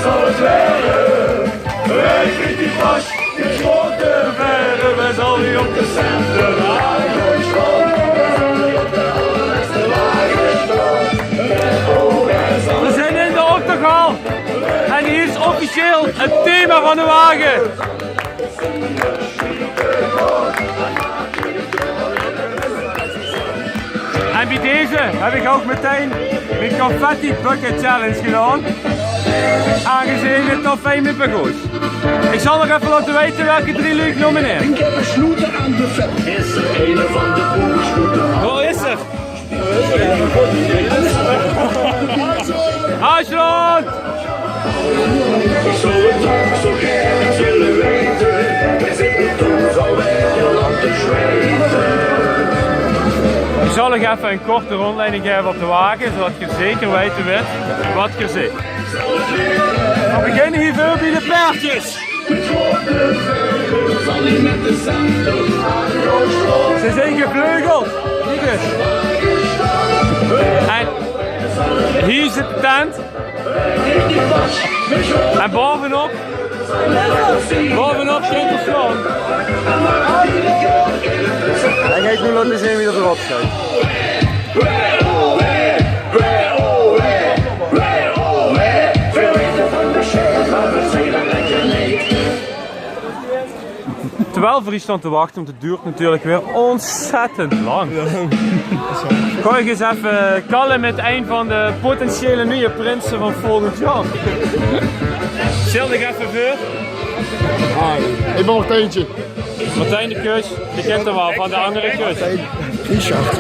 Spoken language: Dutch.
zal het werden. Wij vindt die vast, die grote verre. Wij zal die op de center wagen staan. We zijn in de Octogal. En hier is officieel het thema van de wagen. En bij deze heb ik ook meteen de Confetti Bucket Challenge gedaan. Aangezien het top 5 met begoed. Ik zal nog even laten weten welke 3 jullie ik nomineer. Ik heb een sloeten aan de vet. Is er een van de boerschoeten? Waar is er? Aschland! Ik zou het ook zo graag willen weten. Wij zitten toen alweer op de zweten. Ik zal nog even een korte rondleiding geven op de wagen, zodat je zeker weten weet wat je ziet. We beginnen hier veel bij de paardjes. Ze zijn gevleugeld. Kijk eens. En hier zit de tent. En bovenop zit de slang. En ga ik nu laten zien wie er erop staat. Terwijl Vries stond te wachten, want het duurt natuurlijk weer ontzettend lang. Ga ik eens even kallen met een van de potentiële nieuwe prinsen van volgend jaar. Stel ik even voor. Ik ben Martijntje. Martijn de Kus, je kent hem wel van de andere kus. Richard.